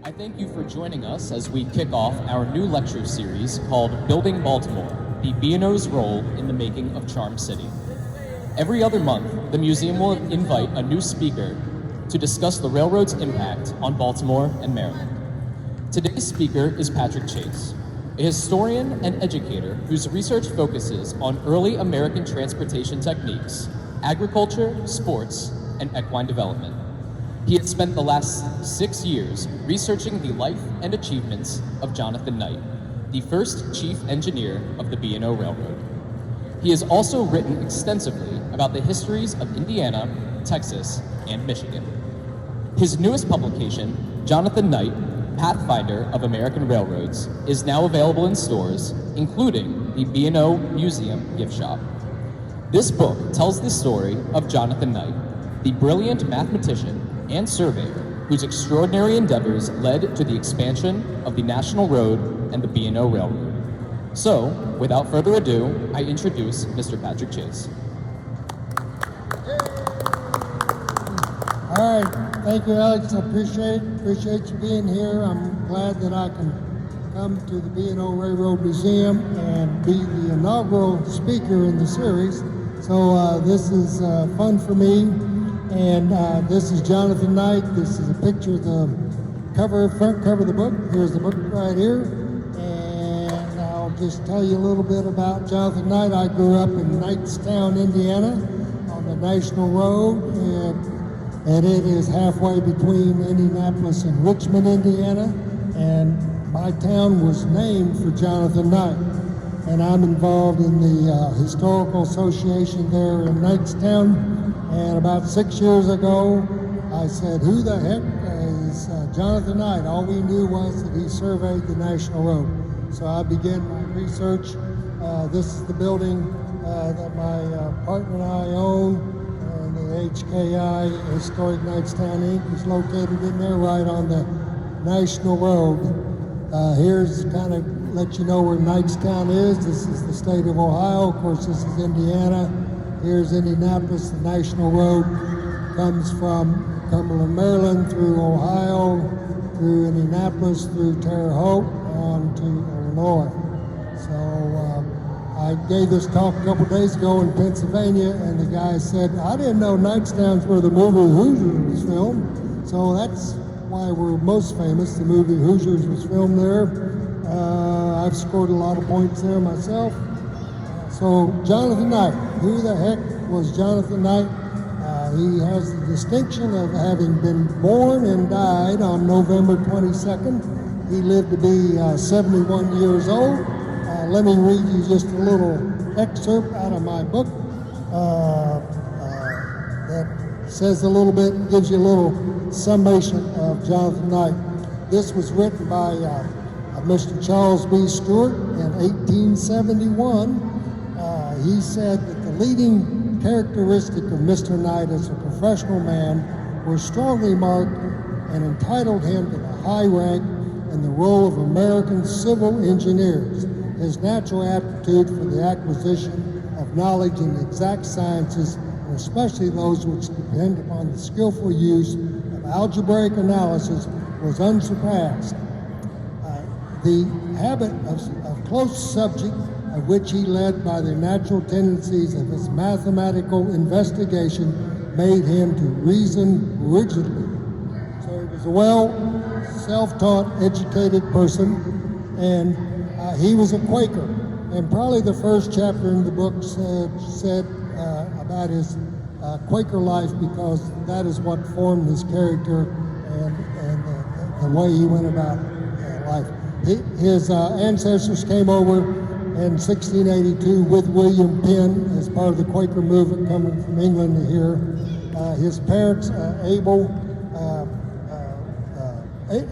I thank you for joining us as we kick off our new lecture series called Building Baltimore, the B&O's role in the making of Charm City. Every other month, the museum will invite a new speaker to discuss the railroad's impact on Baltimore and Maryland. Today's speaker is Patrick Chase, a historian and educator whose research focuses on early American transportation techniques, agriculture, sports, and equine development. He had spent the last 6 years researching the life and achievements of Jonathan Knight, the first chief engineer of the B&O Railroad. He has also written extensively about the histories of Indiana, Texas, and Michigan. His newest publication, Jonathan Knight, Pathfinder of American Railroads, is now available in stores, including the B&O Museum gift shop. This book tells the story of Jonathan Knight, the brilliant mathematician and surveyor whose extraordinary endeavors led to the expansion of the National Road and the B&O Railroad. So, without further ado, I introduce Mr. Patrick Chase. All right, thank you, Alex. I appreciate you being here. I'm glad that I can come to the B&O Railroad Museum and be the inaugural speaker in the series. So this is fun for me. And this is Jonathan Knight. This is a picture of the front cover of the book. Here's the book right here. And I'll just tell you a little bit about Jonathan Knight. I grew up in Knightstown, Indiana, on the National Road. And it is halfway between Indianapolis and Richmond, Indiana. And my town was named for Jonathan Knight. And I'm involved in the Historical Association there in Knightstown. And about 6 years ago, I said, who the heck is Jonathan Knight? All we knew was that he surveyed the National Road. So I began my research. This is the building that my partner and I own, and the HKI, Historic Knightstown Inc., is located in there right on the National Road. Here's kind of let you know where Knightstown is. This is the state of Ohio. Of course, this is Indiana. Here's Indianapolis. The National Road comes from Cumberland, Maryland, through Ohio, through Indianapolis, through Terre Haute, on to Illinois. So I gave this talk a couple days ago in Pennsylvania, and the guy said, I didn't know Knightstown's where the movie Hoosiers was filmed. So that's why we're most famous. The movie Hoosiers was filmed there. I've scored a lot of points there myself. So Jonathan Knight, who the heck was Jonathan Knight? He has the distinction of having been born and died on November 22nd. He lived to be 71 years old. Let me read you just a little excerpt out of my book that says a little bit, gives you a little summation of Jonathan Knight. This was written by Mr. Charles B. Stewart in 1871. He said that the leading characteristic of Mr. Knight as a professional man were strongly marked and entitled him to the high rank in the role of American civil engineers. His natural aptitude for the acquisition of knowledge in the exact sciences, and especially those which depend upon the skillful use of algebraic analysis, was unsurpassed. The habit of close subject, of which he led by the natural tendencies of his mathematical investigation, made him to reason rigidly. So he was a well self-taught, educated person, and he was a Quaker. And probably the first chapter in the book said about his Quaker life, because that is what formed his character and the way he went about life. His ancestors came over in 1682 with William Penn as part of the Quaker movement coming from England to here. His parents,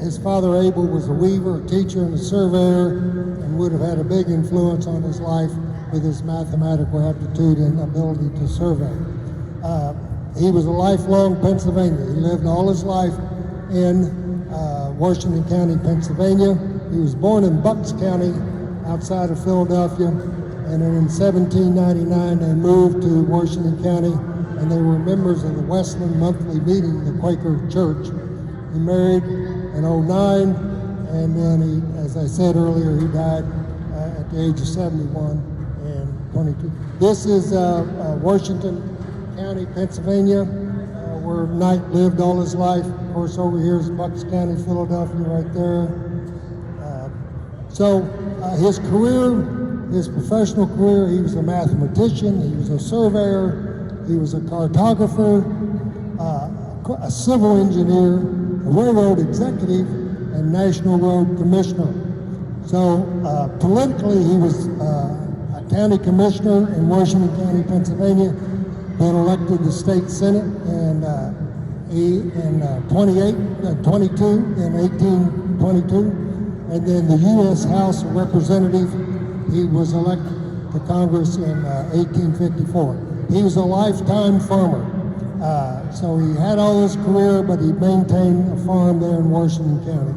his father Abel was a weaver, a teacher, and a surveyor, and would have had a big influence on his life with his mathematical aptitude and ability to survey. He was a lifelong Pennsylvanian. He lived all his life in Washington County, Pennsylvania. He was born in Bucks County, outside of Philadelphia, and then in 1799 they moved to Washington County, and they were members of the Westland Monthly Meeting, the Quaker Church. He married in '09, and then he, as I said earlier, he died at the age of 71 and 22. This is Washington County, Pennsylvania, where Knight lived all his life. Of course, over here is Bucks County, Philadelphia, right there. So his career, his professional career, he was a mathematician, he was a surveyor, he was a cartographer, a civil engineer, a railroad executive, and National Road Commissioner. So politically, he was a county commissioner in Washington County, Pennsylvania, then elected to the state senate, and he in 1822, and then the U.S. House of Representatives. He was elected to Congress in 1854. He was a lifetime farmer. So he had all his career, but he maintained a farm there in Washington County.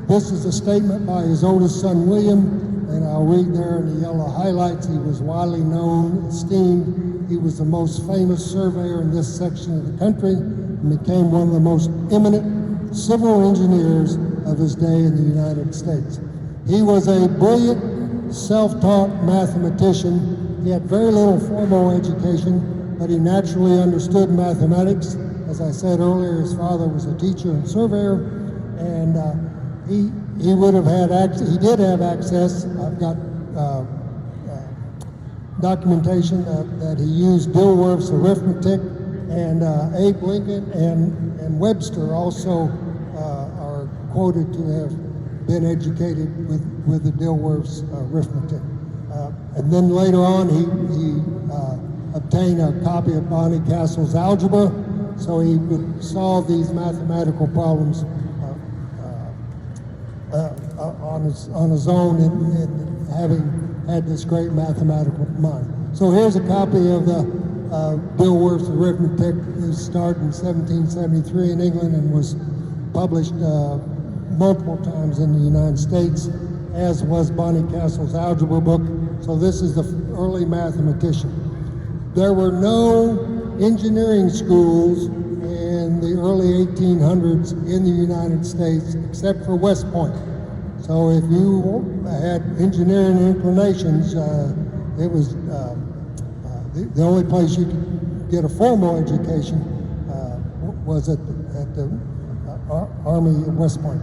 This is a statement by his oldest son, William, and I'll read there in the yellow highlights. He was widely known, esteemed. He was the most famous surveyor in this section of the country and became one of the most eminent civil engineers of his day in the United States. He was a brilliant, self-taught mathematician. He had very little formal education, but he naturally understood mathematics. As I said earlier, his father was a teacher and surveyor, and he would have had access. He did have access. I've got documentation that he used Dilworth's arithmetic, and Abe Lincoln and Webster also are quoted to have been educated with the Dilworth's arithmetic. And then later on, he obtained a copy of Bonnie Castle's algebra, so he would solve these mathematical problems on his own, and having had this great mathematical mind. So here's a copy of the Dilworth's arithmetic. It started in 1773 in England and was published multiple times in the United States, as was Bonnie Castle's algebra book. So this is the early mathematician. There were no engineering schools in the early 1800s in the United States except for West Point. So if you had engineering inclinations, it was the only place you could get a formal education was at the Army at West Point.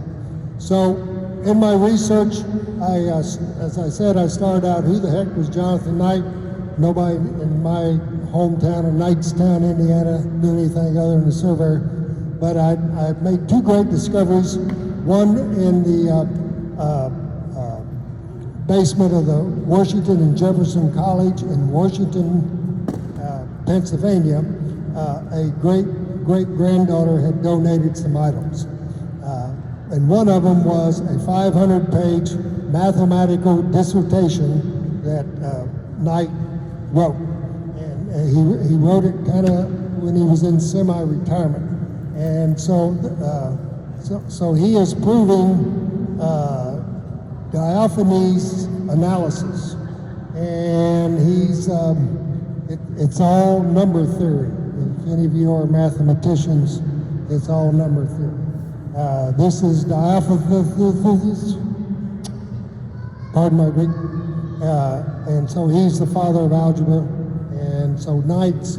So in my research, as I said, I started out, who the heck was Jonathan Knight? Nobody in my hometown of Knightstown, Indiana, knew anything other than a surveyor. But I made two great discoveries. One in the basement of the Washington and Jefferson College in Washington, Pennsylvania. A great-granddaughter had donated some items. And one of them was a 500-page mathematical dissertation that Knight wrote. And he wrote it kind of when he was in semi-retirement. And so he is proving Diophanes analysis. And it's all number theory. If any of you are mathematicians, it's all number theory. This is Diophanes, pardon my Greek, and so he's the father of algebra, and so Knight's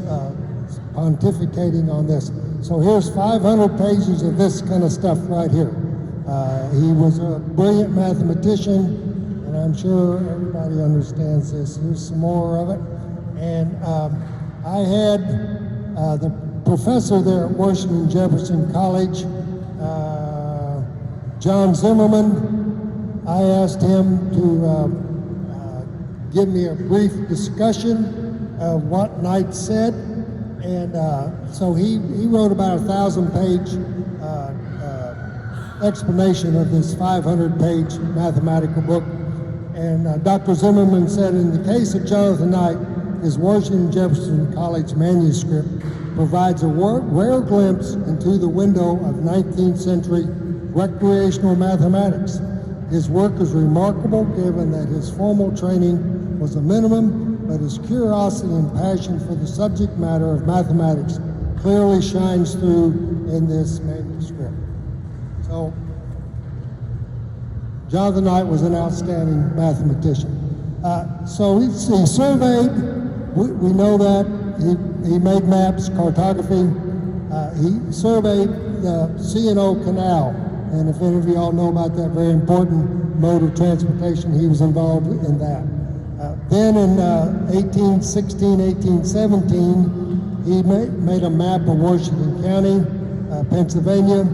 pontificating on this. So here's 500 pages of this kind of stuff right here. He was a brilliant mathematician, and I'm sure everybody understands this. Here's some more of it. And I had the professor there at Washington Jefferson College, John Zimmerman. I asked him to give me a brief discussion of what Knight said, and so he wrote about 1,000-page explanation of this 500-page mathematical book. And Dr. Zimmerman said, in the case of Jonathan Knight, his Washington Jefferson College manuscript provides a rare glimpse into the window of 19th century recreational mathematics. His work is remarkable given that his formal training was a minimum but his curiosity and passion for the subject matter of mathematics clearly shines through in this manuscript. So, Jonathan Knight was an outstanding mathematician. So he surveyed, we know that, he made maps, cartography, he surveyed the C&O Canal, and if any of you all know about that very important mode of transportation, he was involved in that. Then in 1816, 1817, he made a map of Washington County, Pennsylvania.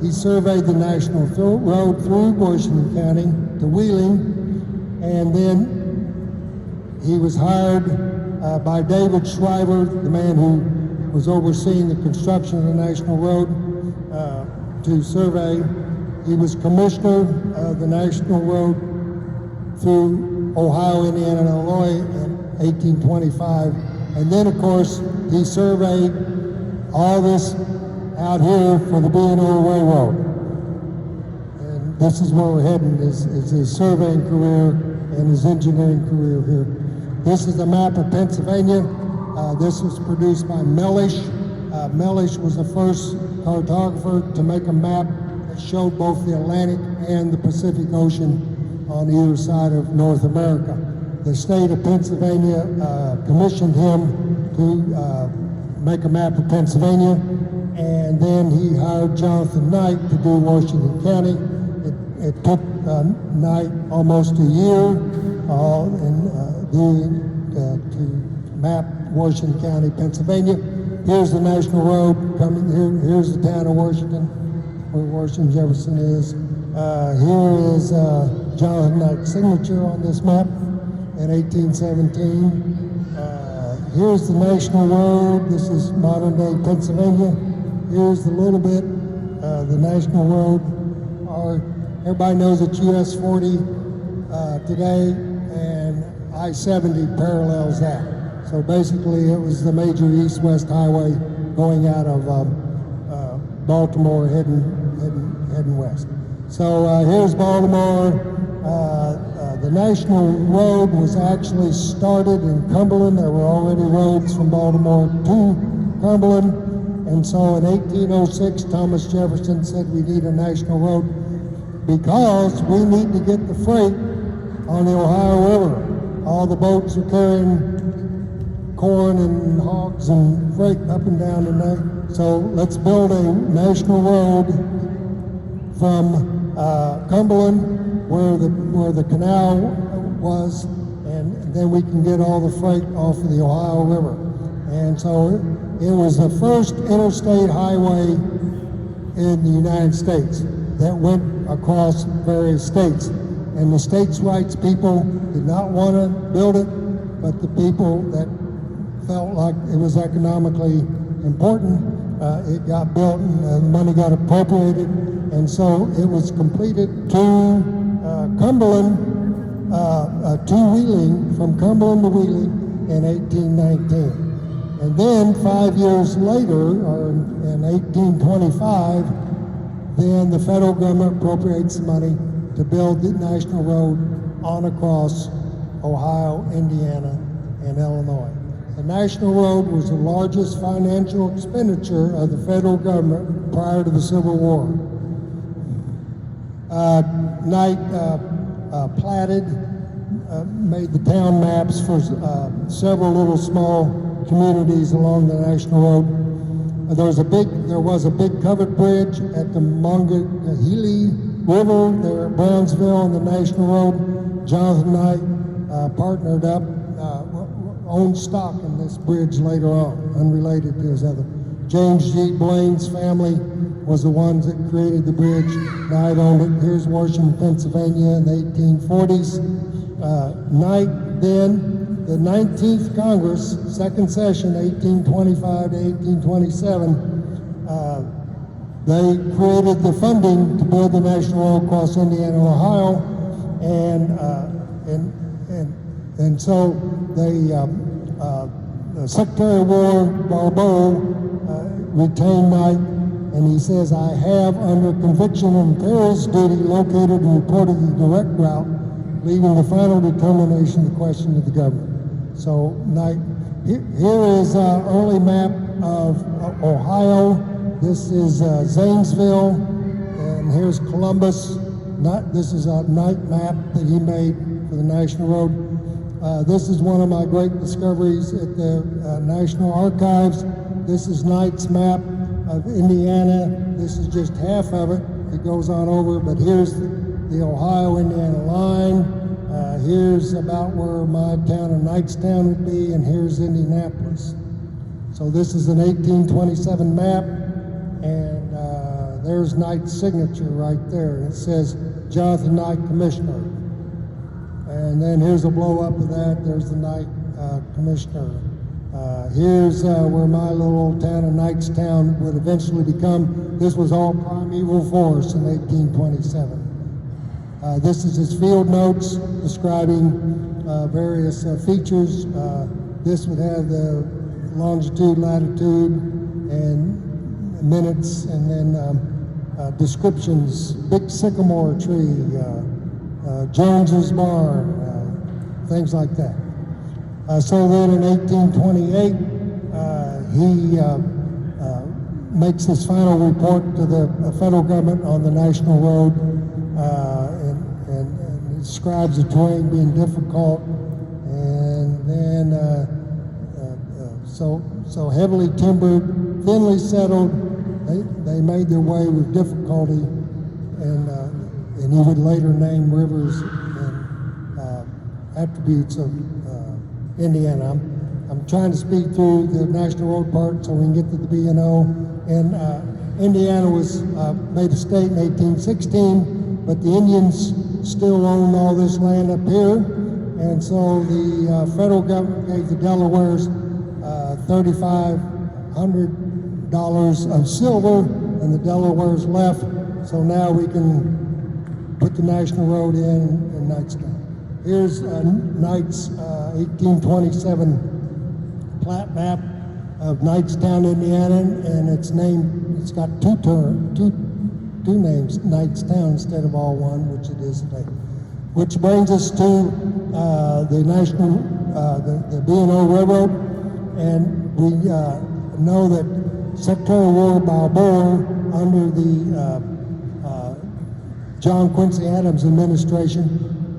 He surveyed the national road through Washington County to Wheeling, and then he was hired by David Shriver, the man who was overseeing the construction of the national road, to survey. He was commissioner of the national road through Ohio, Indiana, and Illinois in 1825. And then, of course, he surveyed all this out here for the B&O Railroad. And this is where we're heading, is his surveying career and his engineering career here. This is a map of Pennsylvania. This was produced by Mellish. Mellish was the first cartographer to make a map that showed both the Atlantic and the Pacific Ocean on either side of North America. The state of Pennsylvania commissioned him to make a map of Pennsylvania, and then he hired Jonathan Knight to do Washington County. It took Knight almost a year to map Washington County, Pennsylvania. Here's the national road coming here. Here's the town of Washington, where Washington Jefferson is. Here is Jonathan Knight's signature on this map in 1817. Here's the national road. This is modern day Pennsylvania. Here's the little bit, the national road. Everybody knows it's US 40 today, and I-70 parallels that. So basically, it was the major east-west highway going out of Baltimore, heading west. So here's Baltimore. The national road was actually started in Cumberland. There were already roads from Baltimore to Cumberland. And so in 1806, Thomas Jefferson said we need a national road because we need to get the freight on the Ohio River. All the boats are carrying corn and hogs and freight up and down the neck. So let's build a national road from Cumberland, where the canal was, and then we can get all the freight off of the Ohio River. And so it was the first interstate highway in the United States that went across various states. And the states' rights people did not want to build it, but the people that felt like it was economically important, it got built and the money got appropriated. And so it was completed to Cumberland, to Wheeling, from Cumberland to Wheeling in 1819. And then 5 years later, or in 1825, then the federal government appropriates the money to build the national road on across Ohio, Indiana, and Illinois. The national road was the largest financial expenditure of the federal government prior to the Civil War. Knight platted, made the town maps for several little small communities along the national road. There was a big covered bridge at the Monongahela River there at Brownsville on the national road. Jonathan Knight partnered up, owned stock in this bridge later on, unrelated to his other. James G. Blaine's family was the ones that created the bridge. Knight owned it. Here's Washington, Pennsylvania in the 1840s. Knight then, the 19th Congress, second session, 1825 to 1827, they created the funding to build the national road across Indiana and Ohio, and so the Secretary of War, Balboa, retained Knight, and he says, I have, under conviction of imperious duty, located and reported the direct route, leaving the final determination of the question to the government. So here is an early map of Ohio. This is Zanesville, and here's Columbus. This is a night map that he made for the National Road. This is one of my great discoveries at the National Archives. This is Knight's map of Indiana. This is just half of it. It goes on over, but here's the Ohio-Indiana line. Here's about where my town of Knightstown would be, and here's Indianapolis. So this is an 1827 map, and there's Knight's signature right there. And it says Jonathan Knight, Commissioner. And then here's a blow up of that. There's the Knight Commissioner. Here's where my little old town of Knightstown would eventually become. This was all primeval forest in 1827. This is his field notes describing various features. This would have the longitude, latitude, and minutes, and then descriptions. Big sycamore tree, Jones's barn, things like that. So then in 1828, he makes his final report to the federal government on the national road, and describes the terrain being difficult, and then so heavily timbered, thinly settled. They made their way with difficulty, and he would later name rivers and attributes of Indiana. I'm trying to speed through the National Road part so we can get to the B&O. And Indiana was made a state in 1816, but the Indians still own all this land up here. And so the federal government gave the Delawares $3,500 of silver, and the Delawares left. So now we can put the National Road in Knightstown. Here's Knight's 1827 plat map of Knightstown, Indiana, and it's got two names, Knightstown instead of all one, which it is today. Which brings us to the the B&O Railroad, and we know that Secretary of War Balboa, under the John Quincy Adams administration,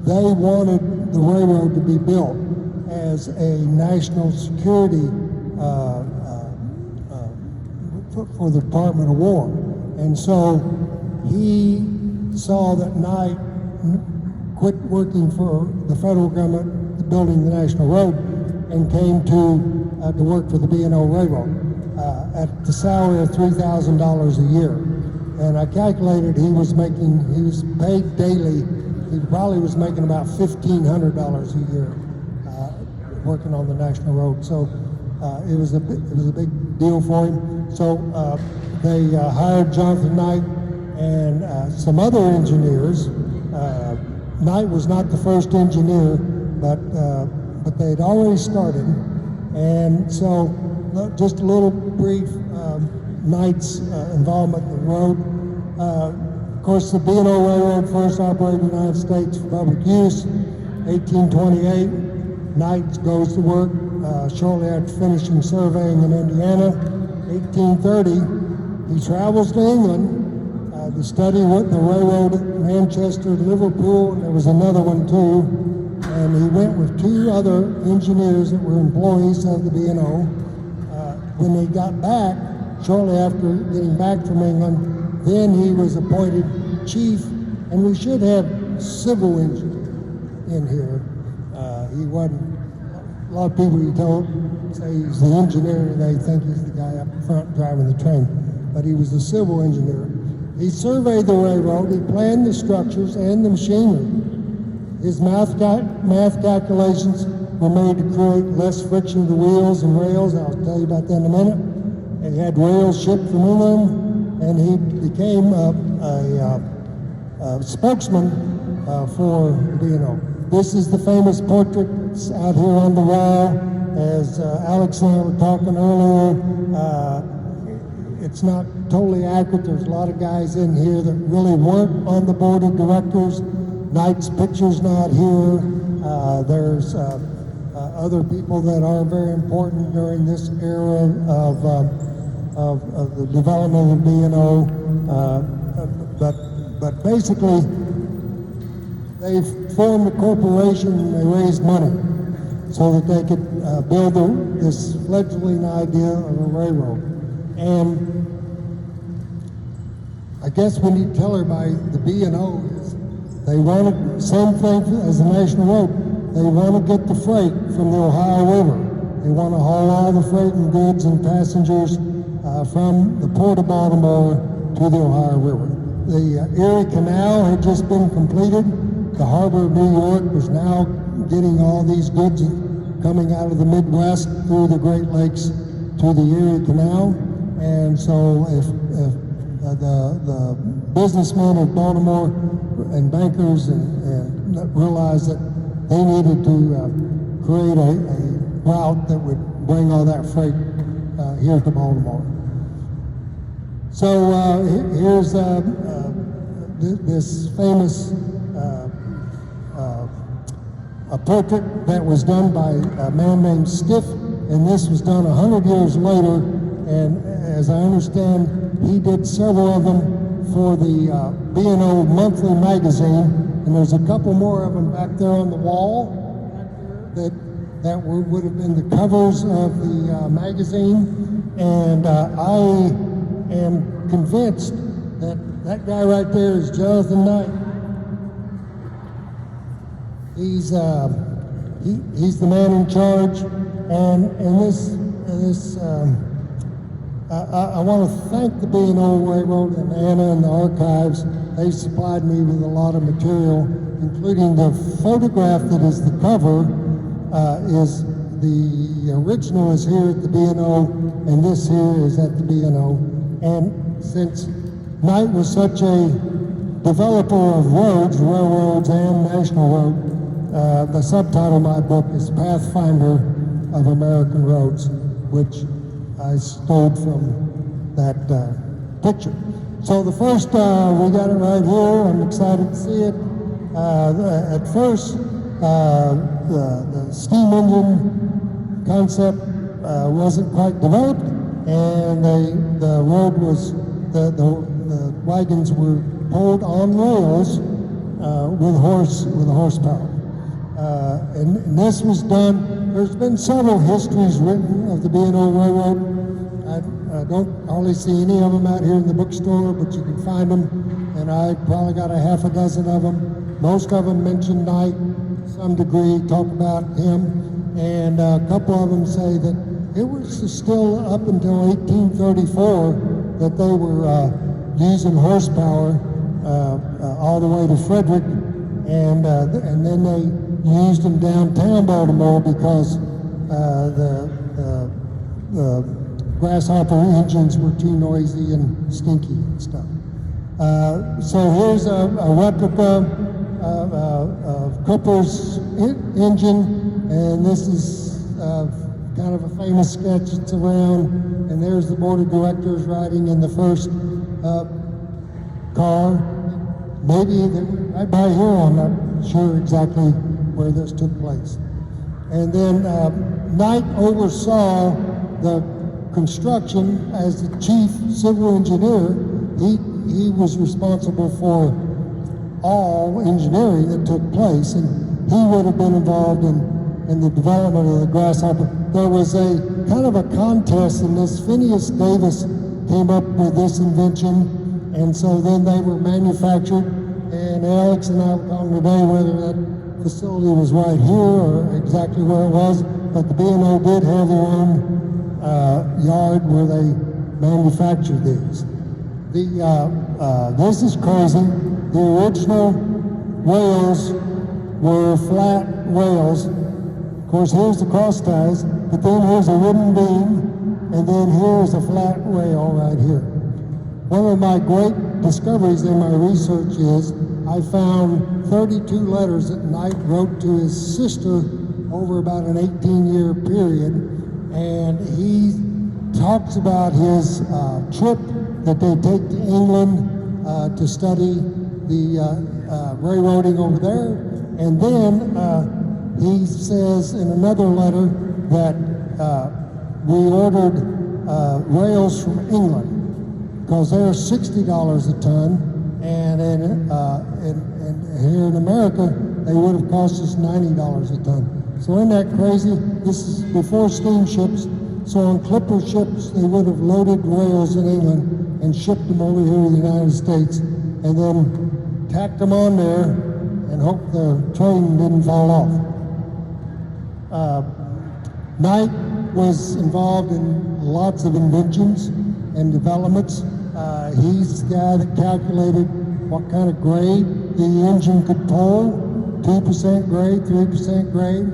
they wanted the railroad to be built as a national security for the Department of War. And so he saw that Knight quit working for the federal government, building the national road, and came to work for the B&O Railroad at the salary of $3,000 a year. And I calculated he was paid daily. He probably was making about $1,500 a year working on the national road. So it was a big deal for him. So they hired Jonathan Knight and some other engineers. Knight was not the first engineer, but they had already started. And so just a little brief Knight's involvement in the road. Of course, the B&O Railroad first operated in the United States for public use. 1828, Knight goes to work shortly after finishing surveying in Indiana. 1830, he travels to England to study what the railroad at Manchester, Liverpool, and there was another one too. And he went with two other engineers that were employees of the B&O. When they got back, shortly after getting back from England, then he was appointed chief, and we should have civil engineer in here. He wasn't, a lot of people you say he's the engineer, they think he's the guy up front driving the train, but he was the civil engineer. He surveyed the railroad, he planned the structures and the machinery. His math calculations were made to create less friction of the wheels and rails. I'll tell you about that in a minute. And he had rails shipped from England, and he became a spokesman for B&O. This is the famous portraits out here on the wall. As Alex and I were talking earlier, it's not totally accurate. There's a lot of guys in here that really weren't on the board of directors. Knight's picture's not here. There's other people that are very important during this era of the development of B&O, but basically they formed a corporation and they raised money so that they could build this fledgling idea of a railroad. And I guess we need to tell everybody the B&O is, they wanted, same thing as the National Road, they want to get the freight from the Ohio River. They want to haul all the freight and goods and passengers from the Port of Baltimore to the Ohio River. The Erie Canal had just been completed. The harbor of New York was now getting all these goods coming out of the Midwest through the Great Lakes to the Erie Canal. And so if the businessmen of Baltimore and bankers and realized that they needed to create a route that would bring all that freight here to Baltimore. So here's this famous a portrait that was done by a man named Stiff, and this was done 100 years later, and as I understand, he did several of them for the B&O Monthly magazine, and there's a couple more of them back there on the wall that would have been the covers of the magazine, and I am convinced that that guy right there is Jonathan Knight. He's the man in charge, and I want to thank the B&O Railroad and Anna and the archives. They supplied me with a lot of material, including the photograph that is the cover. Is the original is here at the B&O, and this here is at the B&O. And since Knight was such a developer of roads, railroads and national road, the subtitle of my book is Pathfinder of American Roads, which I stole from that picture. So the first, we got it right here. I'm excited to see it. At first, the steam engine concept wasn't quite developed, and the road was, the wagons were pulled on rails with horsepower. And this was done. There's been several histories written of the B&O Railroad. I don't hardly see any of them out here in the bookstore, but you can find them, and I probably got a half a dozen of them. Most of them mention Knight to some degree, talk about him, and a couple of them say that it was still up until 1834 that they were using horsepower all the way to Frederick, and then they used them downtown Baltimore because the grasshopper engines were too noisy and stinky and stuff. So here's a replica of Cooper's engine, and this is kind of a famous sketch that's around, and there's the board of directors riding in the first car. Maybe right by here, I'm not sure exactly where this took place. And then Knight oversaw the construction as the chief civil engineer. He was responsible for all engineering that took place, and he would have been involved in the development of the grasshopper. There was a kind of a contest, and this Phineas Davis came up with this invention, and so then they were manufactured, and Alex and I were talking today whether that facility was right here or exactly where it was, but the B&O did have their own yard where they manufactured these. This is crazy. The original rails were flat rails. Of course, here's the cross ties, but then here's a wooden beam, and then here's a flat rail right here. One of my great discoveries in my research is I found 32 letters that Knight wrote to his sister over about an 18-year period, and he talks about his trip that they take to England to study the railroading over there, and then he says in another letter that we ordered rails from England because they're $60 a ton, and here in America they would have cost us $90 a ton. So isn't that crazy? This is before steamships. So on clipper ships they would have loaded rails in England and shipped them over here to the United States, and then tacked them on there and hoped the train didn't fall off. Knight was involved in lots of inventions and developments. He's the guy that calculated what kind of grade the engine could pull, 2% grade, 3% grade.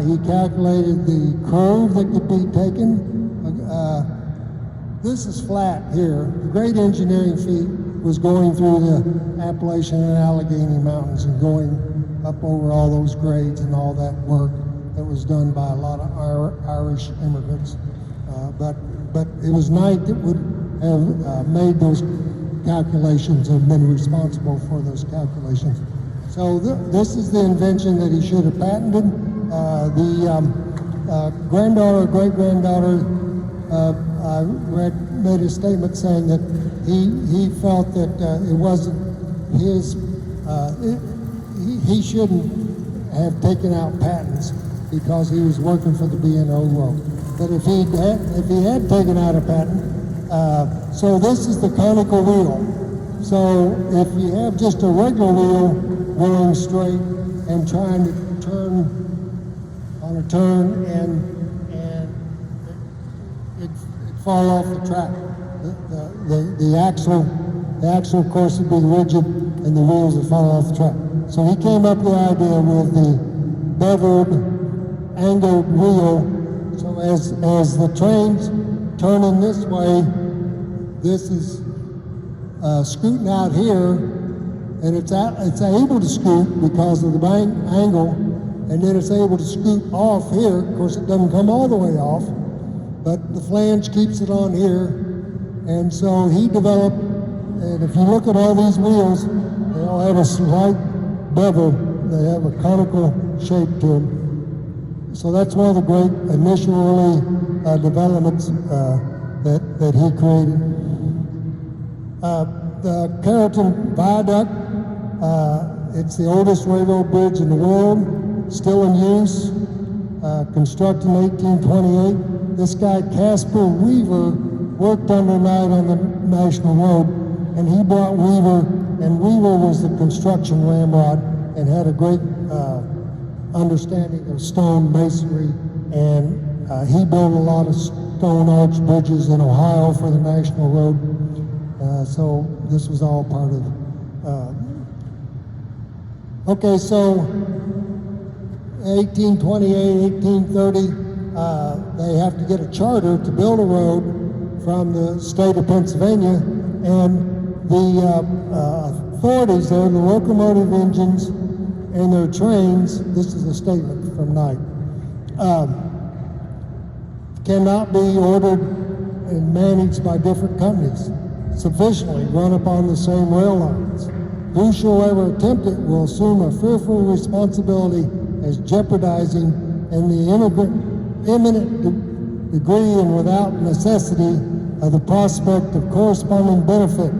He calculated the curve that could be taken. This is flat here. The great engineering feat was going through the Appalachian and Allegheny Mountains and going up over all those grades and all that work that was done by a lot of Irish immigrants. But it was Knight that would have made those calculations and been responsible for those calculations. So this is the invention that he should have patented. The granddaughter, great-granddaughter, I made a statement saying that he felt that it wasn't his, he shouldn't have taken out patents because he was working for the B&O Railroad. But if he had taken out a patent, so this is the conical wheel. So if you have just a regular wheel going straight and trying to turn on a turn and it fall off the track, the axle of course would be rigid and the wheels would fall off the track. So he came up with the idea with the beveled angled wheel. So as the train's turning this way, this is scooting out here, and it's able to scoot because of the angle, and then it's able to scoot off here. Of course, it doesn't come all the way off, but the flange keeps it on here. And so he developed, and if you look at all these wheels, they all have a slight bevel. They have a conical shape to them. So that's one of the great initial early developments that he created. The Carrollton Viaduct, it's the oldest railroad bridge in the world, still in use, constructed in 1828. This guy, Casper Weaver, worked under Knight on the National Road, and he brought Weaver, and Weaver was the construction ramrod and had a great understanding of stone masonry, and he built a lot of stone arch bridges in Ohio for the National Road. So this was all part of okay, so 1828, 1830, they have to get a charter to build a road from the state of Pennsylvania, and the authorities there, the locomotive engines and their trains, this is a statement from Knight, cannot be ordered and managed by different companies sufficiently run upon the same rail lines. Whosoever attempt it will assume a fearful responsibility as jeopardizing in the imminent degree and without necessity of the prospect of corresponding benefit,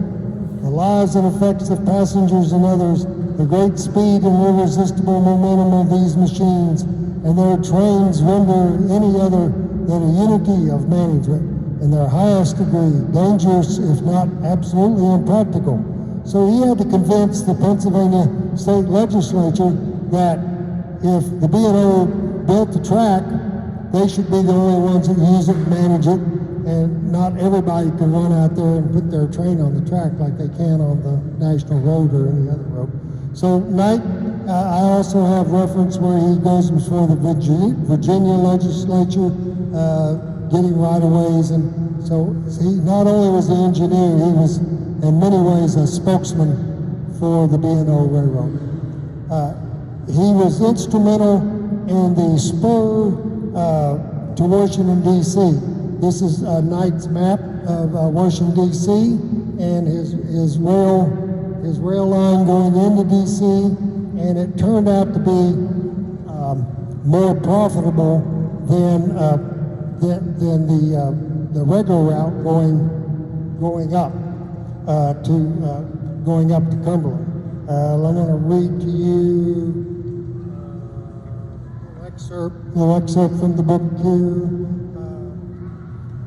the lives and effects of passengers and others, the great speed and irresistible momentum of these machines, and their trains render any other than a unity of management in their highest degree dangerous, if not absolutely impractical. So he had to convince the Pennsylvania state legislature that if the B&O built the track, they should be the only ones that use it and manage it, and not everybody can run out there and put their train on the track like they can on the National Road or any other road. So Knight, I also have reference where he goes before the Virginia legislature, getting right-of-ways, and so he not only was the engineer, he was in many ways a spokesman for the B&O Railroad. He was instrumental in the spur to Washington, D.C. This is Knight's map of Washington, D.C., and his rail line going into D.C., and it turned out to be more profitable than the regular route going up to Cumberland. I'm going to read to you a little excerpt from the book here.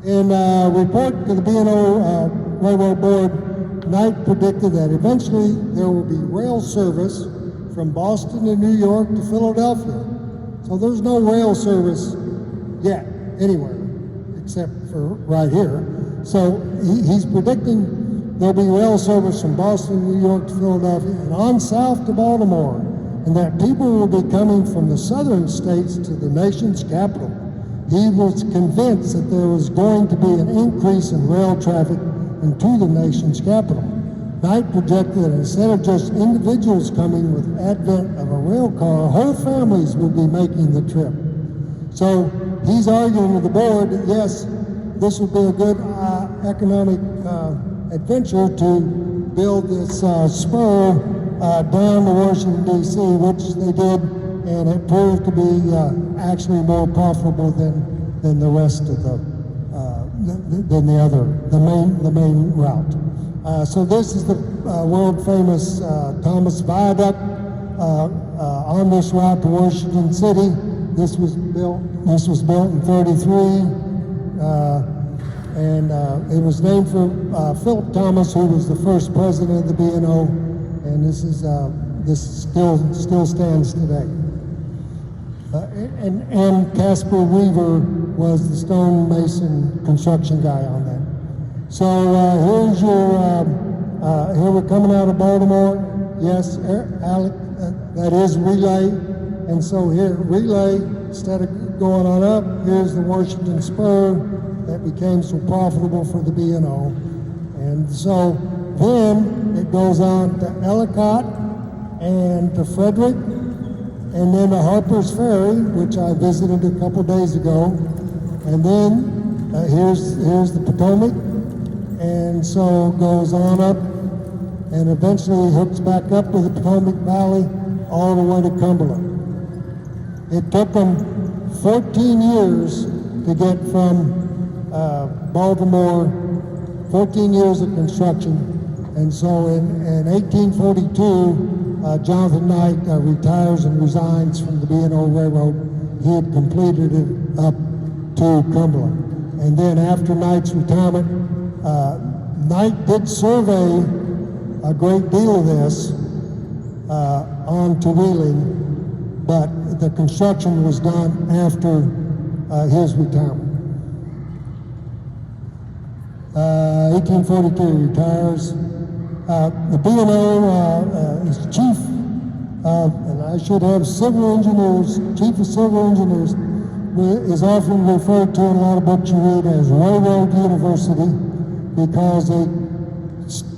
In a report to the B&O Railroad Board, Knight predicted that eventually there will be rail service from Boston to New York to Philadelphia. So there's no rail service yet anywhere except for right here. So he's predicting there'll be rail service from Boston, New York to Philadelphia and on south to Baltimore, and that people will be coming from the southern states to the nation's capital. He was convinced that there was going to be an increase in rail traffic into the nation's capital. Knight projected that instead of just individuals coming with the advent of a rail car, whole families would be making the trip. So he's arguing with the board that yes, this would be a good economic adventure to build this spur down to Washington, D.C., which they did, and it proved to be actually more profitable than the rest of the main route. So this is the world famous Thomas Viaduct on this route to Washington City. This was built in '33, and it was named for Philip Thomas, who was the first president of the B&O, and this still stands today. And Casper Weaver was the stonemason construction guy on that. So here's your, here we're coming out of Baltimore. Yes, Alec, that is Relay. And so here, Relay, instead of going on up, here's the Washington Spur that became so profitable for the B&O. And so then it goes on to Ellicott and to Frederick, and then to Harper's Ferry, which I visited a couple days ago. And then here's the Potomac, and so goes on up, and eventually hooks back up to the Potomac Valley all the way to Cumberland. It took them 14 years to get from Baltimore, 14 years of construction, and so in 1842, Jonathan Knight retires and resigns from the B&O Railroad. He had completed it up to Cumberland. And then after Knight's retirement, Knight did survey a great deal of this on to Wheeling, but the construction was done after his retirement. 1842 retires. The B&O is chief of, and I should have civil engineers, chief of civil engineers, is often referred to in a lot of books you read as Railroad University because they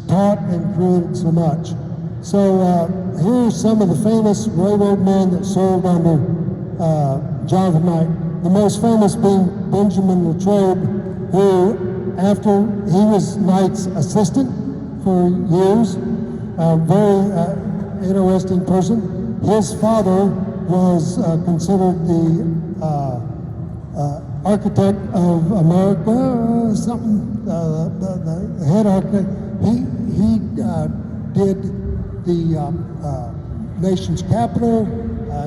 taught and created so much. So here are some of the famous railroad men that served under Jonathan Knight. The most famous being Benjamin Latrobe, who, after he was Knight's assistant for years, a very interesting person. His father was considered the architect of America, the head architect. He did the nation's capital.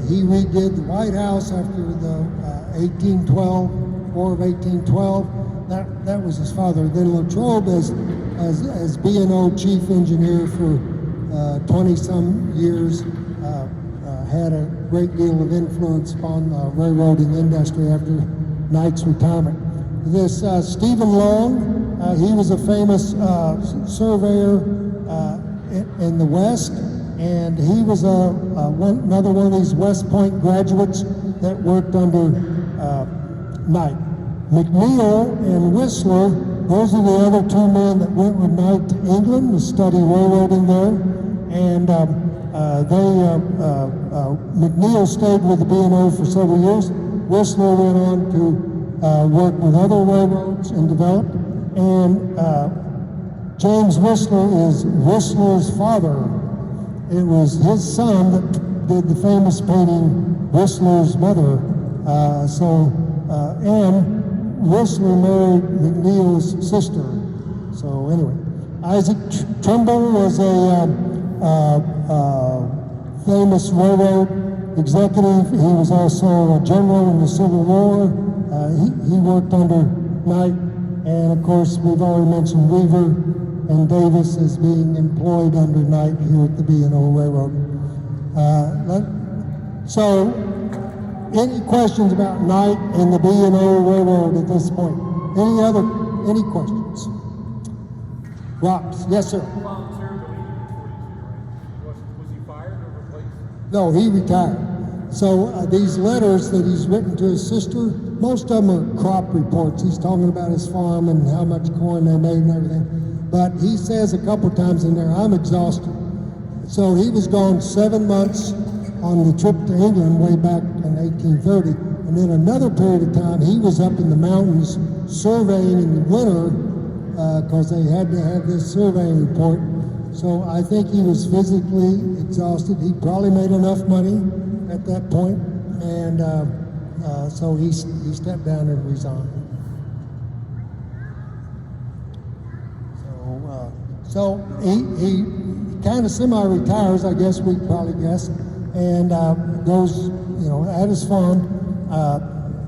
He redid the White House after the 1812 War of 1812. That was his father. Then Latrobe, as B&O chief engineer for 20-some years, had a great deal of influence upon the railroading industry after Knight's retirement. This Stephen Long, he was a famous surveyor in the West, and he was another one of these West Point graduates that worked under Knight. McNeil and Whistler, those are the other two men that went with Knight to England to study railroading there, and McNeil stayed with the B&O for several years. Whistler went on to work with other railroads and develop, and James Whistler is Whistler's father. It was his son that did the famous painting Whistler's mother. Anne Whistler married McNeil's sister. So anyway, Isaac Trimble was a famous railroad executive. He was also a general in the Civil War. He worked under Knight, and of course we've already mentioned Weaver and Davis as being employed under Knight here at the B&O Railroad. So, any questions about Knight and the B&O Railroad at this point? Any questions? Rops, yes sir. Volunteered to leave in 42, right? Was he fired or replaced? No, he retired. So these letters that he's written to his sister, most of them are crop reports. He's talking about his farm and how much corn they made and everything. But he says a couple times in there, I'm exhausted. So he was gone 7 months on the trip to England way back in 1830. And then another period of time, he was up in the mountains surveying in the winter because they had to have this surveying report. So I think he was physically exhausted. He probably made enough money at that point, and so he stepped down and resigned. So he kind of semi-retires, I guess we'd probably guess, and goes, at his farm.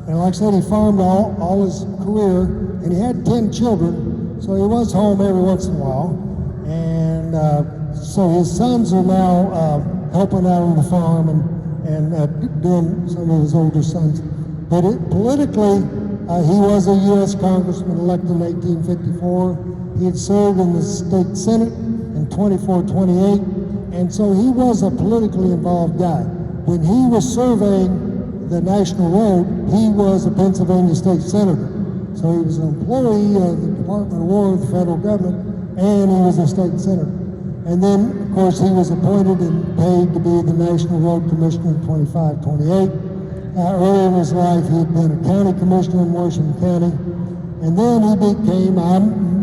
And like I said, he farmed all his career, and he had 10 children, so he was home every once in a while. And so his sons are now helping out on the farm and doing some of his older sons. But politically, he was a U.S. Congressman elected in 1854. He had served in the state Senate in 24-28, and so he was a politically involved guy. When he was surveying the National Road, he was a Pennsylvania state senator. So he was an employee of the Department of War of the federal government, and he was a state senator. And then, of course, he was appointed and paid to be the National Road Commissioner in 25-28. Earlier in his life, he had been a county commissioner in Washington County. And then he became,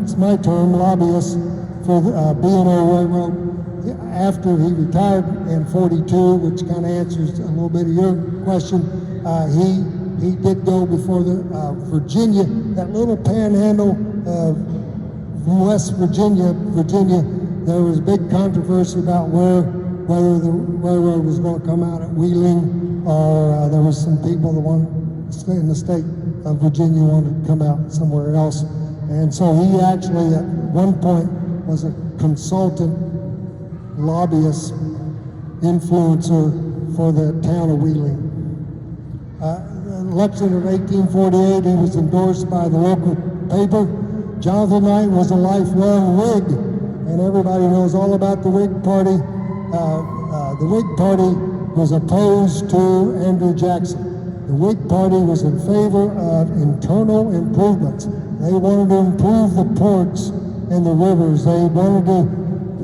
it's my term, lobbyist for the B&O Railroad after he retired in 42, which kind of answers a little bit of your question. He did go before the Virginia, that little panhandle of West Virginia, there was big controversy about whether the railroad was going to come out at Wheeling, or there was some people that wanted to stay in the state of Virginia wanted to come out somewhere else. And so he actually at one point was a consultant lobbyist influencer for the town of Wheeling. Election of 1848, he was endorsed by the local paper. Jonathan Knight was a lifelong Whig, and everybody knows all about the Whig Party. The Whig Party was opposed to Andrew Jackson. The Whig Party was in favor of internal improvements. They wanted to improve the ports and the rivers. They wanted to,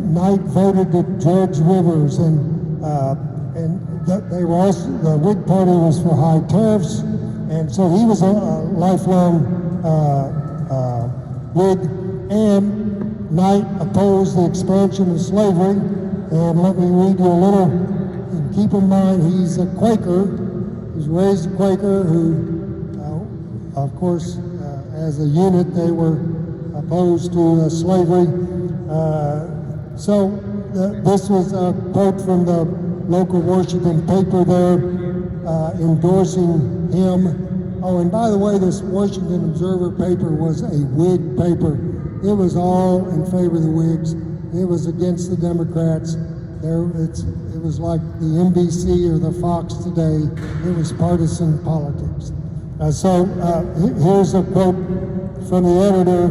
Knight voted to dredge rivers, and they were also, the Whig Party was for high tariffs, and so he was a lifelong Whig, and Knight opposed the expansion of slavery. And let me read you a little, and keep in mind he's a Quaker. He was raised a Quaker who, of course, as a unit, they were opposed to slavery. This was a quote from the local Washington paper there, endorsing him. Oh, and by the way, this Washington Observer paper was a Whig paper. It was all in favor of the Whigs. It was against the Democrats. It was like the NBC or the Fox today. It was partisan politics. Here's a quote from the editor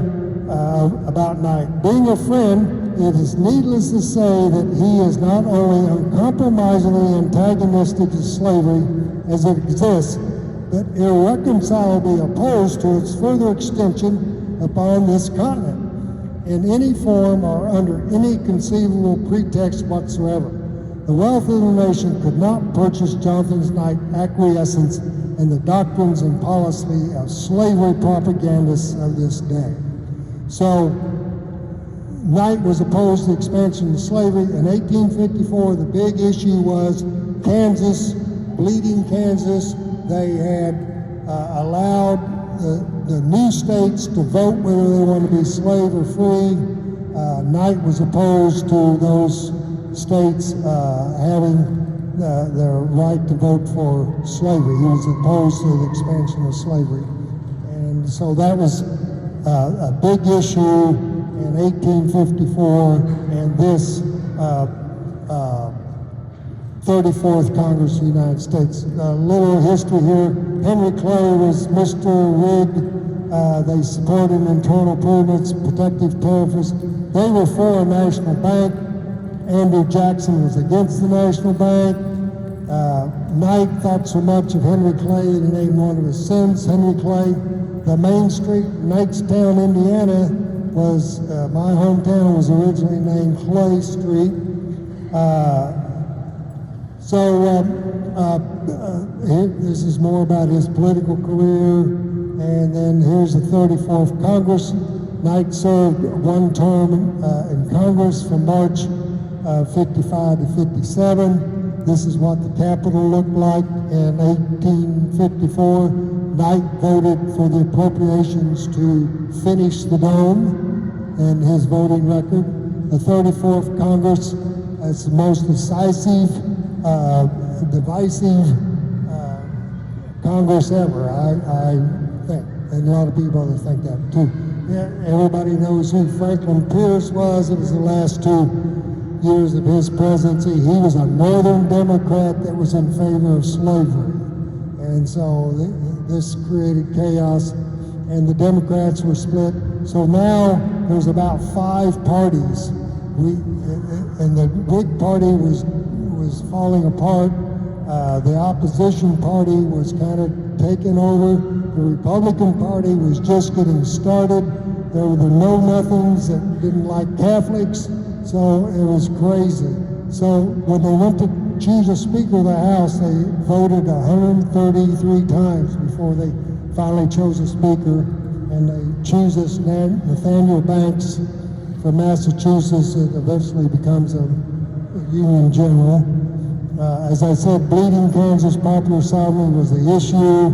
about Knight. Being a friend, it is needless to say that he is not only uncompromisingly antagonistic to slavery as it exists, but irreconcilably opposed to its further extension upon this continent in any form or under any conceivable pretext whatsoever. The wealth of the nation could not purchase Jonathan Knight's acquiescence in the doctrines and policy of slavery propagandists of this day. So, Knight was opposed to the expansion of slavery. In 1854, the big issue was Kansas Bleeding Kansas. They had allowed the new states to vote whether they want to be slave or free. Knight was opposed to those states having the right to vote for slavery. He was opposed to the expansion of slavery. And so that was a big issue in 1854, and this 34th Congress of the United States. A little history here. Henry Clay was Mr. Whig. They supported internal improvements, protective tariffs. They were for a national bank. Andrew Jackson was against the national bank. Knight thought so much of Henry Clay that he named one of his sons Henry Clay. The main street, Knightstown, Indiana, was my hometown, was originally named Clay Street. This is more about his political career. And then here's the 34th Congress. Knight served one term in Congress from March 55 to 57. This is what the Capitol looked like in 1854. Knight voted for the appropriations to finish the dome in his voting record. The 34th Congress is the most divisive Congress ever, I think. And a lot of people think that too. Yeah, everybody knows who Franklin Pierce was. It was the last 2 years of his presidency. He was a Northern Democrat that was in favor of slavery. And so this created chaos, and the Democrats were split. So now there's about 5 parties. And the Whig Party was falling apart. The opposition party was kind of taken over. The Republican Party was just getting started. There were the know-nothings that didn't like Catholics, so it was crazy. So when they went to choose a Speaker of the House, they voted 133 times before they finally chose a Speaker, and they choose this Nathaniel Banks from Massachusetts that eventually becomes a Union General. As I said, Bleeding Kansas popular sovereignty was the issue,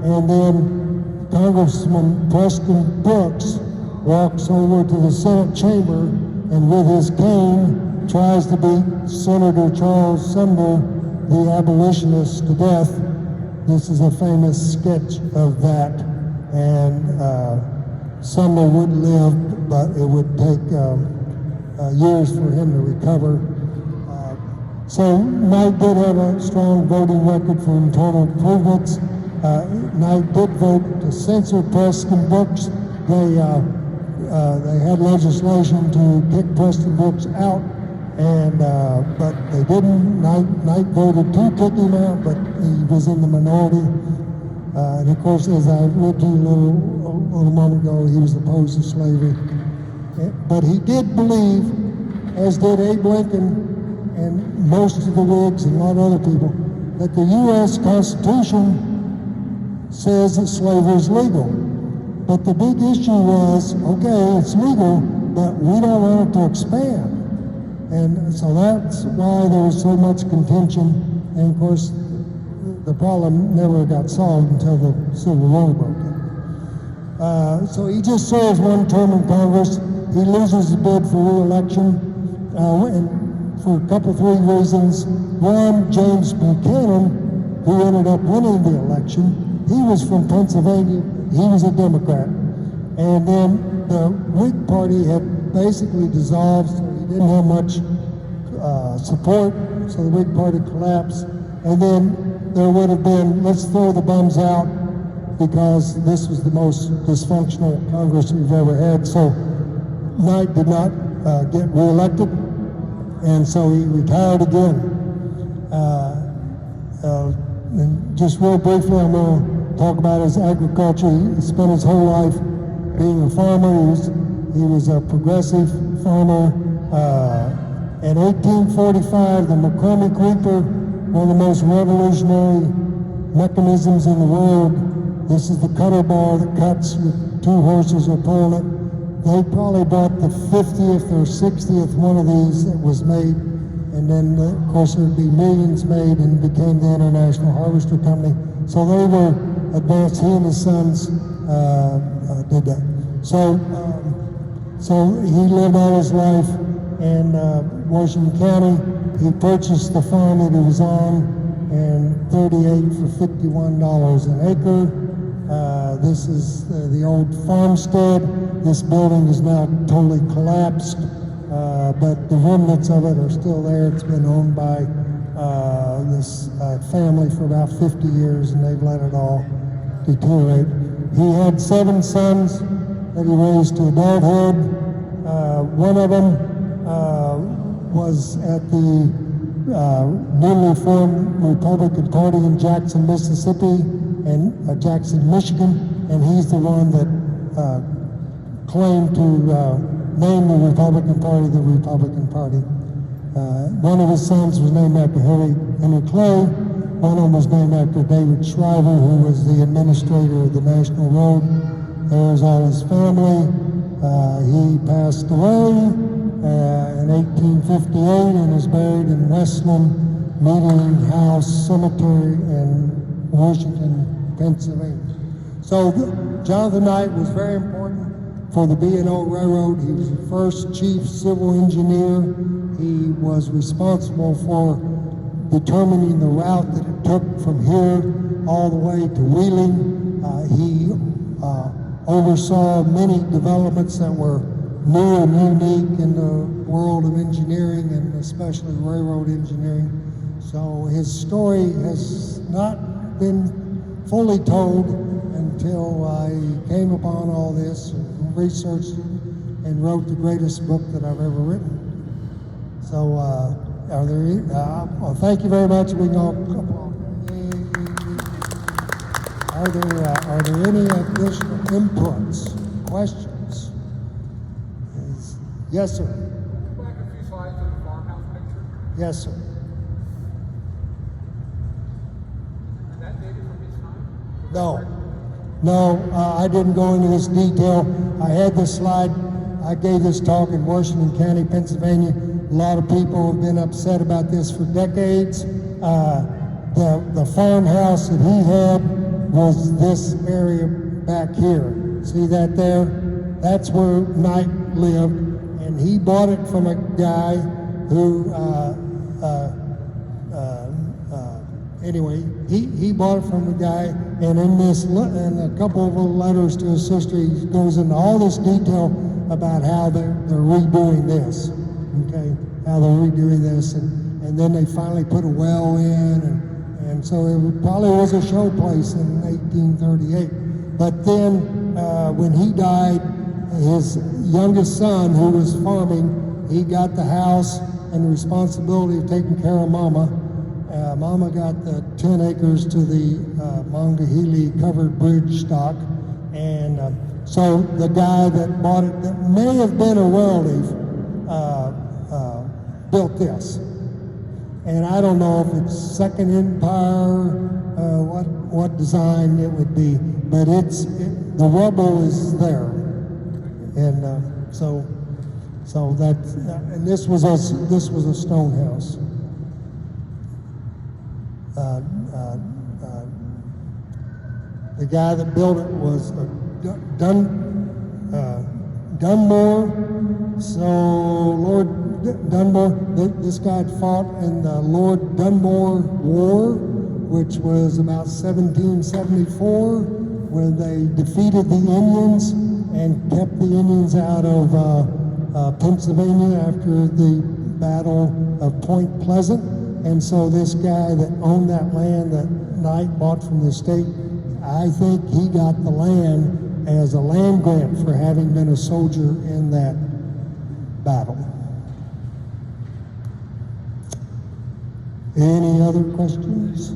and then Congressman Preston Brooks walks over to the Senate chamber and with his cane tries to beat Senator Charles Sumner, the abolitionist, to death. This is a famous sketch of that, and Sumner would live, but it would take years for him to recover. So Knight did have a strong voting record for internal improvements. Knight did vote to censor Preston Brooks. They had legislation to kick Preston Brooks out, and but they didn't. Knight voted to kick him out, but he was in the minority. And of course, as I read to you a little moment ago, he was opposed to slavery. But he did believe, as did Abe Lincoln and most of the Whigs and a lot of other people, that the U.S. Constitution says that slavery is legal. But the big issue was, okay, it's legal, but we don't want it to expand. And so that's why there was so much contention. And of course, the problem never got solved until the Civil War broke in. So he just serves one term in Congress. He loses the bid for re-election, and for a couple, 3 reasons. One, James Buchanan, who ended up winning the election, he was from Pennsylvania. He was a Democrat. And then the Whig Party had basically dissolved, so he didn't have much support, so the Whig Party collapsed. And then there would have been, let's throw the bums out, because this was the most dysfunctional Congress we've ever had. So Knight did not get reelected, and so he retired again. And just real briefly, I'm going to talk about his agriculture. He spent his whole life being a farmer. He was a progressive farmer. In 1845, the McCormick Reaper, one of the most revolutionary mechanisms in the world. This is the cutter bar that cuts with 2 horses are pulling it. They probably bought the 50th or 60th one of these that was made, and then of course there'd be millions made and became the International Harvester Company. So they were advanced. He and his sons did that. So he lived all his life in Washington County. He purchased the farm that he was on in 38 for $51 an acre. This is the old farmstead. This building is now totally collapsed, but the remnants of it are still there. It's been owned by this family for about 50 years, and they've let it all deteriorate. He had 7 sons that he raised to adulthood. One of them was at the newly formed Republican Party in Jackson, Mississippi, and Jackson, Michigan, and he's the one that claimed to name the Republican Party the Republican Party. One of his sons was named after Henry Clay. One of them was named after David Shriver, who was the administrator of the National Road. There's all his family. He passed away in 1858 and is buried in Westland Meeting House Cemetery in Washington, Pennsylvania. So Jonathan Knight was very important for the B&O Railroad. He was the first chief civil engineer. He was responsible for determining the route that it took from here all the way to Wheeling. He oversaw many developments that were new and unique in the world of engineering, and especially railroad engineering. So his story has not been fully told until I came upon all this, researched it, and wrote the greatest book that I've ever written. So, well, thank you very much. We can all come on. Are there any additional inputs, questions? Yes, sir. Back a few slides to the farmhouse picture. Yes, sir. And that dated from his time? No, I didn't go into this detail. I had this slide. I gave this talk in Washington County, Pennsylvania. A lot of people have been upset about this for decades. The farmhouse that he had was this area back here. See that there? That's where Knight lived, and he bought it from a guy who, anyway, he bought it from a guy, and in a couple of letters to his sister, he goes into all this detail about how they're redoing this, okay? How they're redoing this, and then they finally put a well in, and so it probably was a show place in 1838. But then when he died, his youngest son, who was farming, he got the house and the responsibility of taking care of Mama. Mama got the 10 acres to the Monongahela covered bridge stock, and so the guy that bought it, that may have been a relative, built this. And I don't know if it's Second Empire, what design it would be, but the rubble is there, and so that, and this was a stone house. The guy that built it was Dunmore. So Lord Dunmore, this guy had fought in the Lord Dunmore War, which was about 1774, where they defeated the Indians and kept the Indians out of Pennsylvania after the Battle of Point Pleasant. And so this guy that owned that land that Knight bought from the state, I think he got the land as a land grant for having been a soldier in that battle. Any other questions?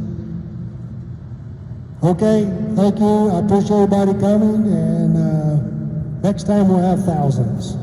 Okay, thank you. I appreciate everybody coming, and next time we'll have thousands.